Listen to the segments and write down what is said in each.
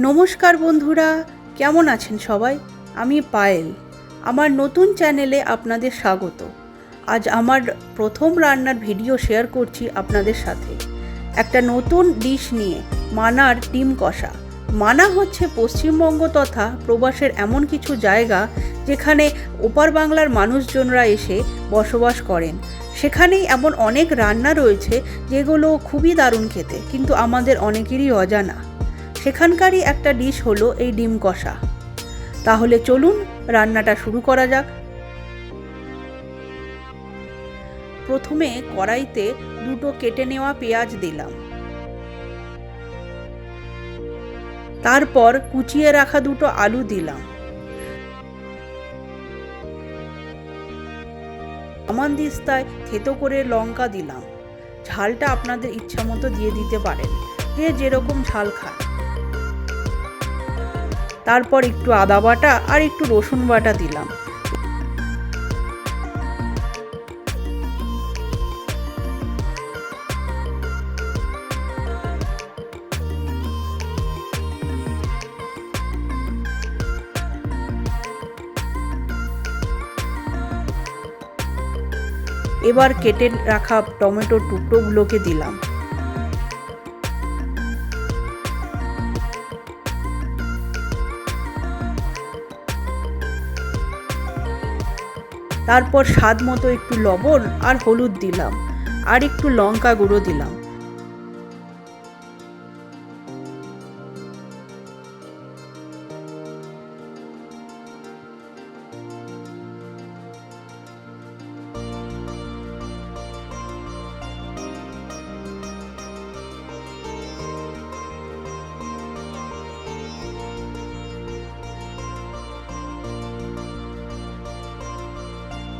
নমস্কার বন্ধুরা, কেমন আছেন সবাই? আমি পায়েল। আমার নতুন চ্যানেলে আপনাদের স্বাগত। আজ আমার প্রথম রান্নার ভিডিও শেয়ার করছি আপনাদের সাথে একটা নতুন ডিশ নিয়ে, মানার ডিম কষা। মানা হচ্ছে পশ্চিমবঙ্গ তথা প্রবাসের এমন কিছু জায়গা যেখানে ওপার বাংলার মানুষজনরা এসে বসবাস করেন। সেখানেই এমন অনেক রান্না রয়েছে যেগুলো খুবই দারুণ খেতে, কিন্তু আমাদের অনেকেরই অজানা। সেখানকারই একটা ডিশ হলো এই ডিম কষা। তাহলে চলুন রান্নাটা শুরু করা যাক। প্রথমে কড়াইতে দুটো কেটে নেওয়া পেঁয়াজ দিলাম, তারপর কুচিয়ে রাখা দুটো আলু দিলাম, দিস্তায় থেতো করে লঙ্কা দিলাম। ঝালটা আপনাদের ইচ্ছা মতো দিয়ে দিতে পারেন, যে যেরকম ঝাল খান। তারপর একটু আদা বাটা আর একটু রসুন বাটা দিলাম। এবার কেটে রাখা টমেটোর টুকরোগুলোকে দিলাম। তারপর স্বাদ মতো একটু লবণ আর হলুদ দিলাম, আর একটু লঙ্কা গুঁড়ো দিলাম।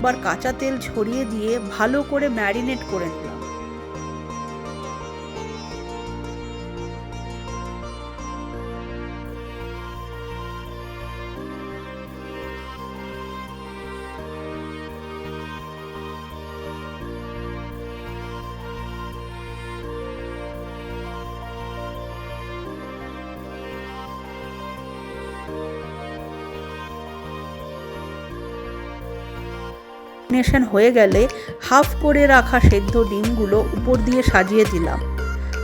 এবার কাঁচা তেল ছড়িয়ে দিয়ে ভালো করে ম্যারিনেট করে নিলাম। ম্যারিনেশন হয়ে গেলে হাফ করে রাখা সেদ্ধ ডিমগুলো উপর দিয়ে সাজিয়ে দিলাম।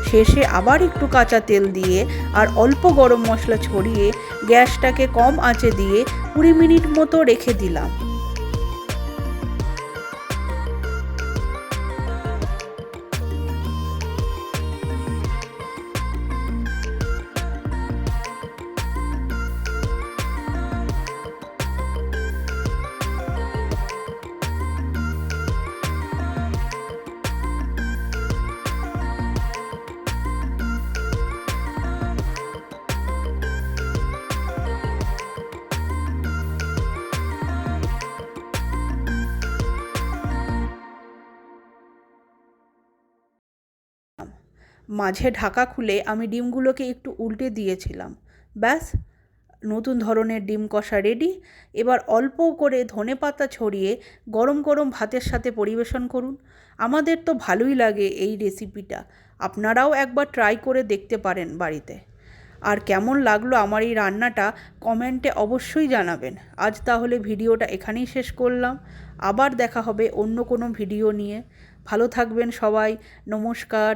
শেষে আবার একটু কাঁচা তেল দিয়ে আর অল্প গরম মশলা ছড়িয়ে গ্যাসটাকে কম আঁচে দিয়ে 20 মিনিট মতো রেখে দিলাম। মাঝে ঢাকা খুলে আমি ডিমগুলোকে একটু উল্টে দিয়েছিলাম। ব্যাস, নতুন ধরনের ডিম কষা রেডি। এবার অল্প করে ধনেপাতা ছড়িয়ে গরম গরম ভাতের সাথে পরিবেশন করুন। আমাদের তো ভালোই লাগে এই রেসিপিটা। আপনারাও একবার ট্রাই করে দেখতে পারেন বাড়িতে। আর কেমন লাগলো আমার এই রান্নাটা কমেন্টে অবশ্যই জানাবেন। আজ তাহলে ভিডিওটা এখানেই শেষ করলাম। আবার দেখা হবে অন্য কোনো ভিডিও নিয়ে। ভালো থাকবেন সবাই। নমস্কার।